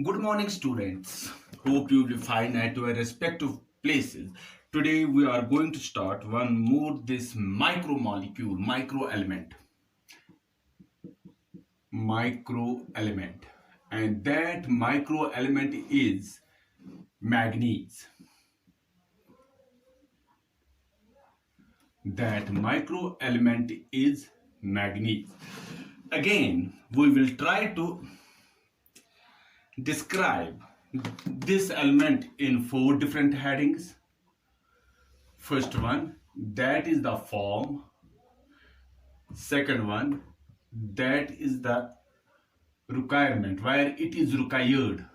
Good morning, students. Hope you will be fine at your respective places. Today we are going to start one more this micro element, and that micro element is manganese. That micro element is manganese. Again, we will try to describe this element in four different headings. First one, that is the form. Second one, that is the requirement, where it is required.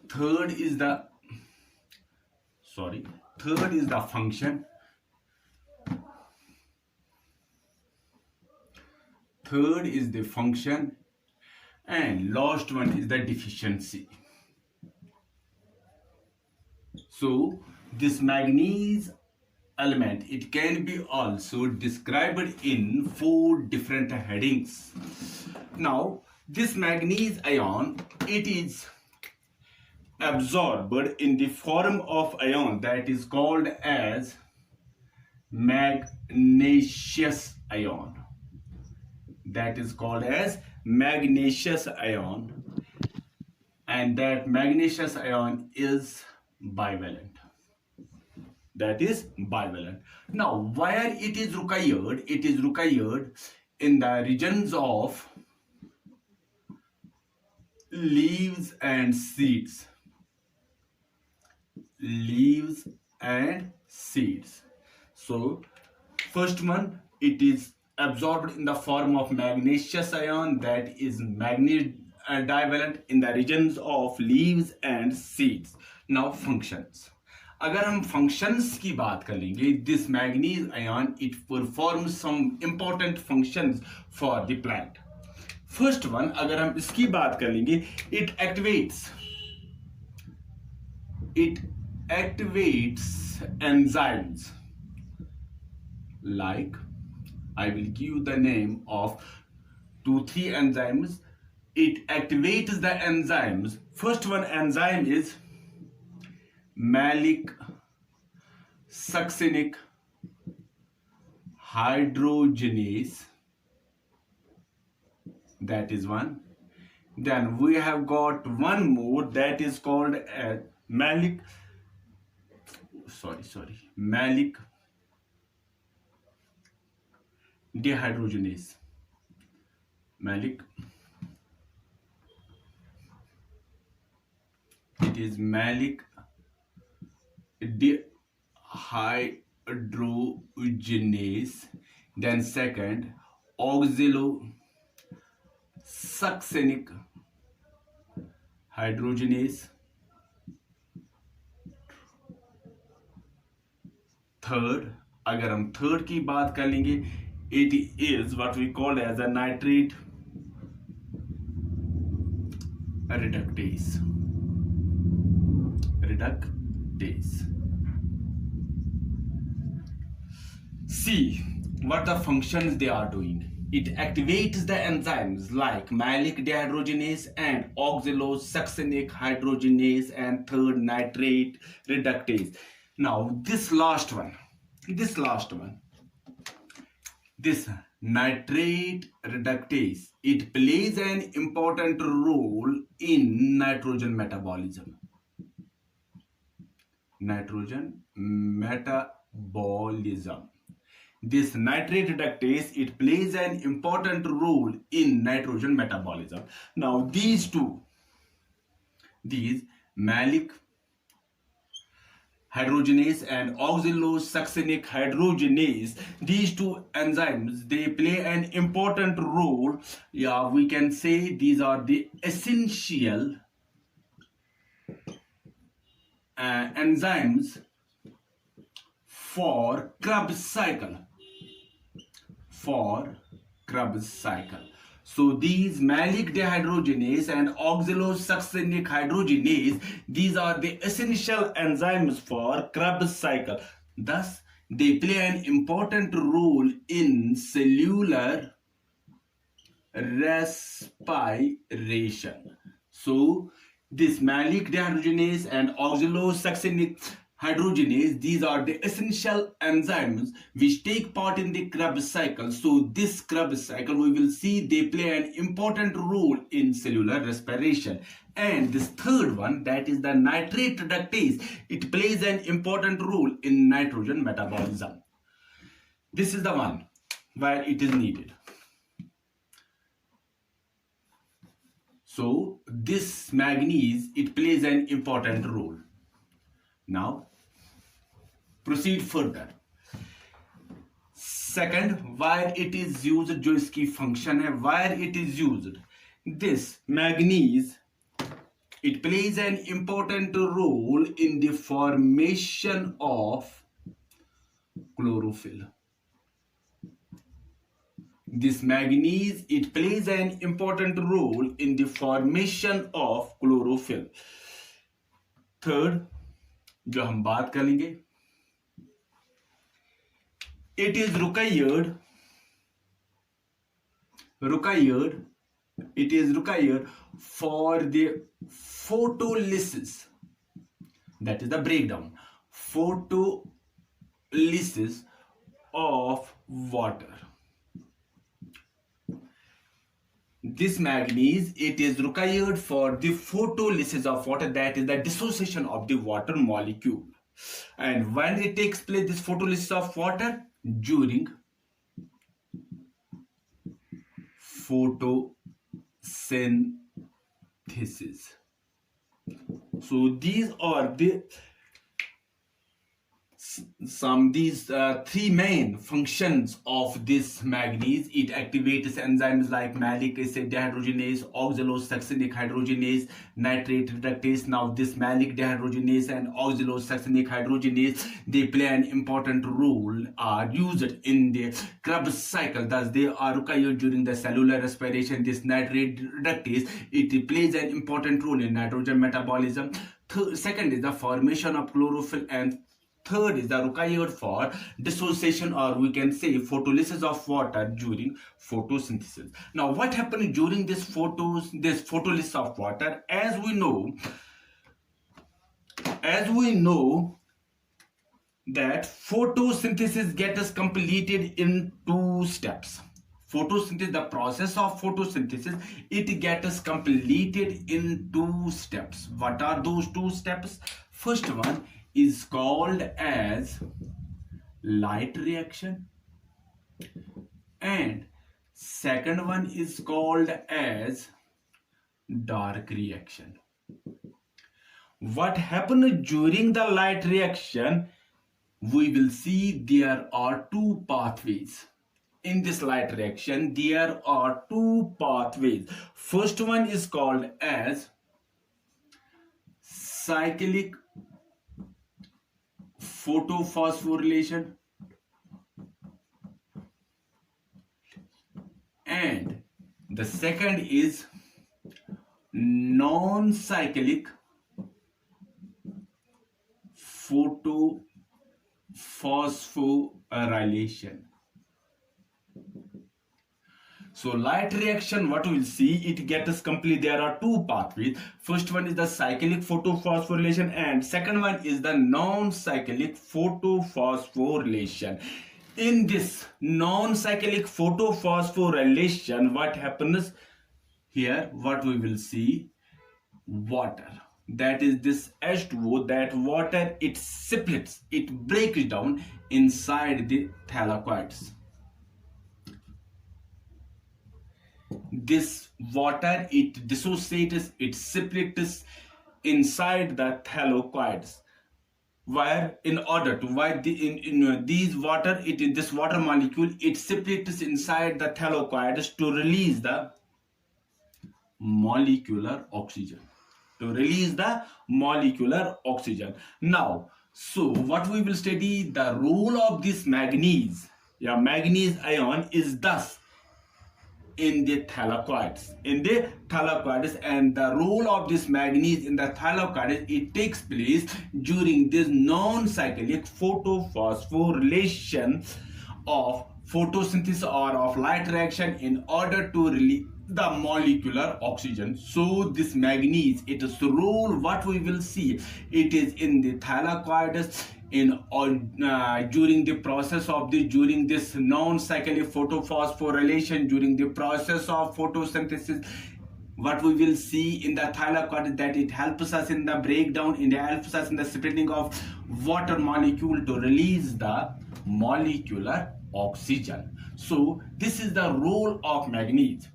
Third is the function. Third is the function, and last one is the deficiency. So this manganese element, it can be also described in four different headings. Now this manganese ion, it is absorbed in the form of ion that is called as magneseous ion. That is called as magneseous ion, and that magneseous ion is bivalent. That is bivalent. Now, where it is required? It is required in the regions of leaves and seeds. Leaves and seeds. So, first one, it is absorbed in the form of magneseous ion, that is divalent in the regions of leaves and seeds. Now, functions. अगर हम functions की बात करेंगे, this manganese ion, it performs some important functions for the plant. First one, अगर हम इसकी बात करेंगे, it activates enzymes. Like, I will give you the name of 2-3 enzymes. It activates the enzymes. First one enzyme is malic succinic hydrogenase. That is one. Then we have got one more, that is called malic dehydrogenase. It is malic dehydrogenase. Then second, oxalosuccinic hydrogenase. Third, अगर हम third की बात कर लेंगे, it is what we call as a nitrate reductase. See what the functions they are doing. It activates the enzymes like malic dehydrogenase and oxalosuccinic hydrogenase, and third, nitrate reductase. Now this last one, this nitrate reductase, it plays an important role in nitrogen metabolism. This nitrate reductase, it plays an important role in nitrogen metabolism. Now these malic hydrogenase and oxalosuccinic hydrogenase, these two enzymes, they play an important role. Yeah, we can say these are the essential enzymes for Krebs cycle. So these malic dehydrogenase and oxalosuccinic hydrogenase, these are the essential enzymes for Krebs cycle. Thus, they play an important role in cellular respiration. So this malic dehydrogenase and oxalosuccinic hydrogenase, these are the essential enzymes which take part in the Krebs cycle. So this Krebs cycle, we will see they play an important role in cellular respiration. And this third one, that is the nitrate reductase, it plays an important role in nitrogen metabolism. This is the one where it is needed. So this manganese, it plays an important role. Now proceed further. Second, where it is used, जो इसकी function है, where it is used. This manganese, it plays an important role in the formation of chlorophyll. This manganese, it plays an important role in the formation of chlorophyll. Third, जो हम बात करेंगे, it is required for the photolysis, that is the breakdown, photolysis of water. This manganese, it is required for the photolysis of water, that is the dissociation of the water molecule. And when it takes place, this photolysis of water, during photosynthesis. So these are the three main functions of this manganese. It activates enzymes like malic acid dehydrogenase, oxalosuccinic hydrogenase, nitrate reductase. Now this malic dehydrogenase and oxalosuccinic hydrogenase, they play an important role, are used in the Krebs cycle. Thus they are required during the cellular respiration. This nitrate reductase, it plays an important role in nitrogen metabolism. Second is the formation of chlorophyll, and third is the required for dissociation, or we can say photolysis of water during photosynthesis. Now what happens during this photolysis of water? As we know that photosynthesis gets completed in two steps. Photosynthesis, the process of photosynthesis, it gets completed in two steps. What are those two steps? First one is called as light reaction, and second one is called as dark reaction. What happens during the light reaction? We will see there are two pathways. In this light reaction, there are two pathways. First one is called as cyclic photophosphorylation, and the second is non-cyclic photophosphorylation. So light reaction, what we will see, it gets complete. There are two pathways. First one is the cyclic photophosphorylation, and second one is the non-cyclic photophosphorylation. In this non-cyclic photophosphorylation, what happens here? What we will see, water, that is this H2O, that water, it splits, it breaks down inside the thylakoids. This water, it dissociates, it splits inside the thylakoids, where in order to these water, this water molecule, it splits inside the thylakoids to release the molecular oxygen. Now, so what we will study, the role of this manganese, manganese ion is thus in the thylakoids, and the role of this manganese in the thylakoids, it takes place during this non-cyclic photophosphorylation of photosynthesis or of light reaction in order to release the molecular oxygen. So this manganese, its role, what we will see, it is in the thylakoids in during the process of during this non-cyclic photophosphorylation, during the process of photosynthesis. What we will see in the thylakoid, that it helps us in the breakdown, it helps us in the splitting of water molecule to release the molecular oxygen. So this is the role of manganese.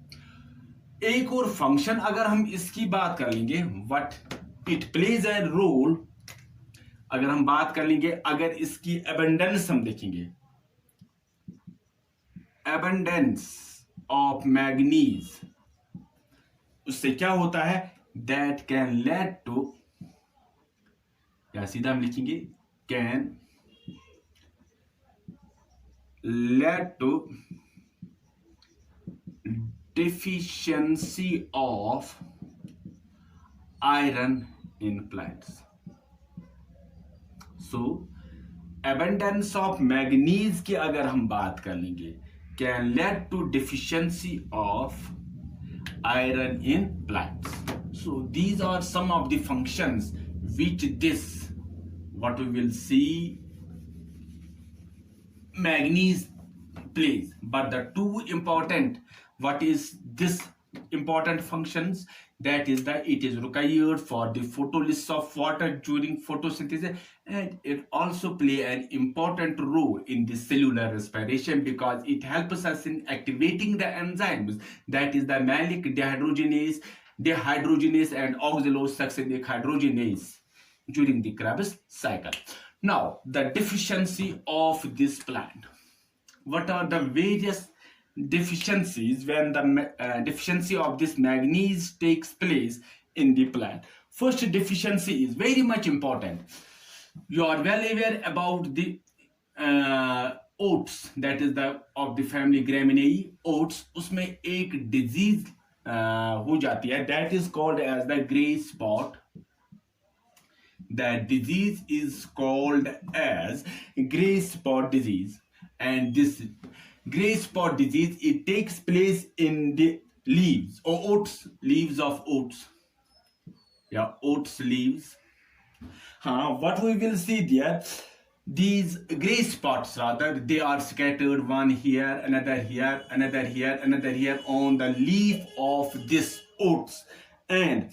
एक और function अगर हम इसकी बात कर लेंगे, what it plays a role, अगर हम बात कर लेंगे, अगर इसकी एबंडेंस हम देखेंगे, एबंडेंस ऑफ मैग्नीज, उससे क्या होता है, दैट कैन लेड टू, या सीधा हम लिखेंगे can lead to deficiency of iron in plants. So abundance of manganese की अगर हम बात कर लेंगे, can lead to deficiency of iron in plants. So these are some of the functions which this, what we will see, manganese plays. But the two important, what is this important functions, that is that it is required for the photolysis of water during photosynthesis, and it also play an important role in the cellular respiration because it helps us in activating the enzymes, that is the malic dehydrogenase and oxalosuccinic hydrogenase during the Krebs cycle. Now the deficiency of this plant, what are the various deficiencies when the deficiency of this manganese takes place in the plant? First deficiency is very much important. You are well aware about the oats, that is the of the family Gramineae, oats, उसमें एक disease हो जाती है, that is called as the gray spot. That disease is called as gray spot disease, and this gray spot disease, it takes place in the leaves or oats, leaves of oats, yeah, oats leaves. What we will see there, these gray spots rather, they are scattered, one here, another here, another here, another here on the leaf of this oats. And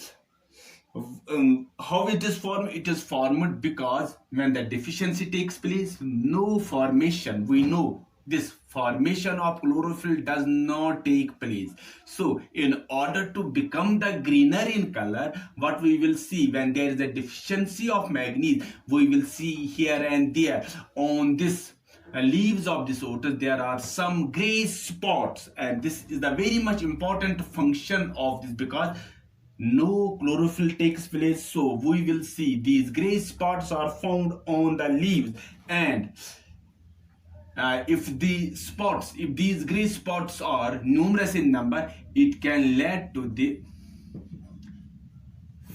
how it is formed? It is formed because when the deficiency takes place, no formation, we know this formation of chlorophyll does not take place. So in order to become the greener in color, what we will see when there is a deficiency of manganese, we will see here and there on this leaves of this oats, there are some gray spots, and this is the very much important function of this because no chlorophyll takes place. So we will see these gray spots are found on the leaves, and if these gray spots are numerous in number, it can lead to the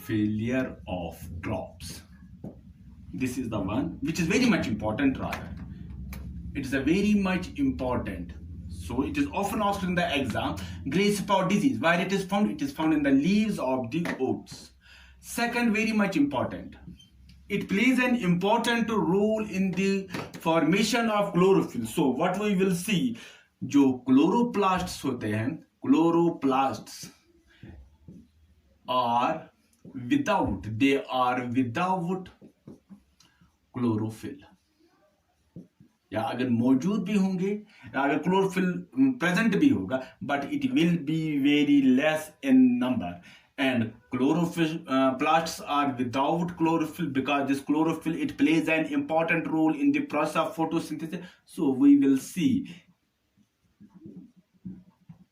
failure of crops. This is the one which is very much important rather. It is a very much important. So it is often asked in the exam, gray spot disease, where it is found? It is found in the leaves of the oats. Second, very much important, it plays an important role in the formation of chlorophyll. So what we will see, जो chloroplasts होते हैं, chloroplasts are without chlorophyll. या अगर मौजूद भी होंगे, अगर chlorophyll present भी होगा, but it will be very less in number. And chlorophyll plasts are without chlorophyll because this chlorophyll, it plays an important role in the process of photosynthesis. So we will see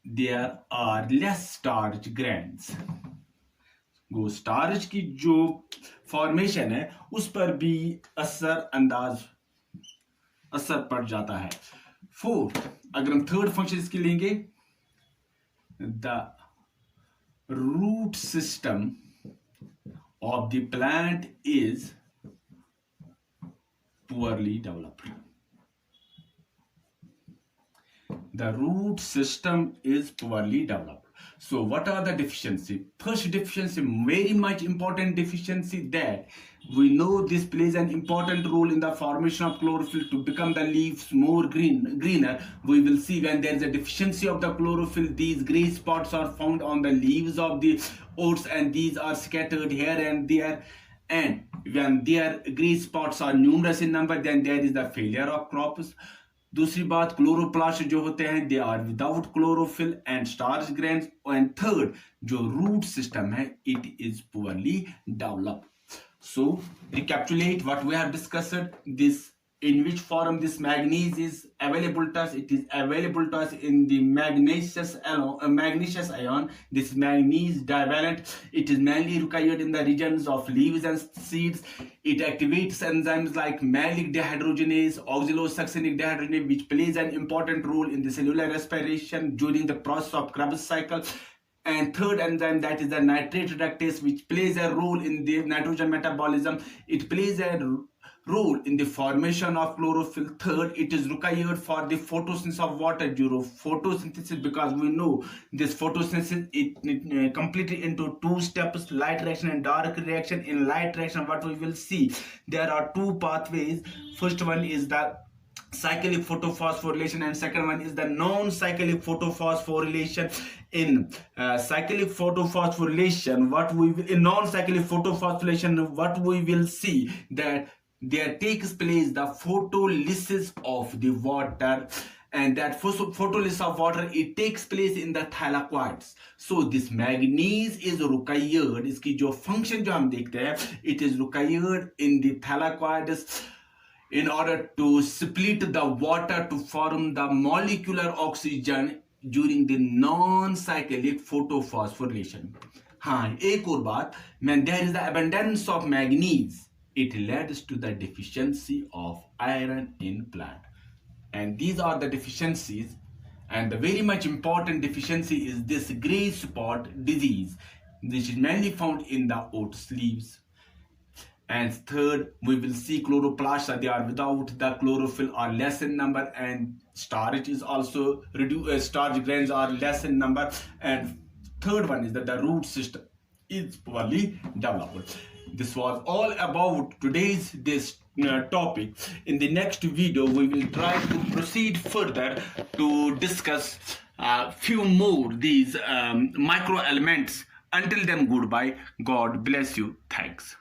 there are less starch grains. वो starch की जो formation है उस पर भी असर पड़ जाता है. फोर्थ, अगर हम थर्ड फंक्शन इसकी लेंगे, the root system of the plant is poorly developed. the root system is poorly developed. So what are the deficiency? First deficiency, very much important deficiency, that we know this plays an important role in the formation of chlorophyll to become the leaves more greener. We will see when there is a deficiency of the chlorophyll, these gray spots are found on the leaves of the oats, and these are scattered here and there. And when their gray spots are numerous in number, then there is the failure of crops. दूसरी बात, chloroplast जो होते हैं they are without chlorophyll and starch grains. And third, जो root system है it is poorly developed. So recapitulate what we have discussed. This, in which form this manganese is available to us? It is available to us in the magneseous ion. This manganese divalent, it is mainly required in the regions of leaves and seeds. It activates enzymes like malic dehydrogenase, oxalosuccinic dehydrogenase, which plays an important role in the cellular respiration during the process of Krebs cycle. And third enzyme, that is the nitrate reductase, which plays a role in the nitrogen metabolism. It plays a role in the formation of chlorophyll. Third, it is required for the photosynthesis of water during photosynthesis, because we know this photosynthesis it completely into two steps, light reaction and dark reaction. In light reaction, what we will see, there are two pathways. First one is the cyclic photophosphorylation, and second one is the non-cyclic photophosphorylation. In cyclic photophosphorylation, in non-cyclic photophosphorylation, what we will see, that there takes place the photolysis of the water, and that photolysis of water, it takes place in the thylakoids. So this manganese is required, इसकी जो function जो हम देखते हैं, it is required in the thylakoids in order to split the water to form the molecular oxygen during the non-cyclic photophosphorylation. हाँ, एक और बात, when there is the abundance of manganese, it leads to the deficiency of iron in plant. And these are the deficiencies, and the very much important deficiency is this gray spot disease, which is mainly found in the oats leaves. And third, we will see chloroplasts, they are without the chlorophyll, are less in number, and starch is also reduced, starch grains are less in number. And third one is that the root system is poorly developed. This was all about today's topic. In the next video, we will try to proceed further to discuss a few more these micro elements. Until then, goodbye. God bless you. Thanks.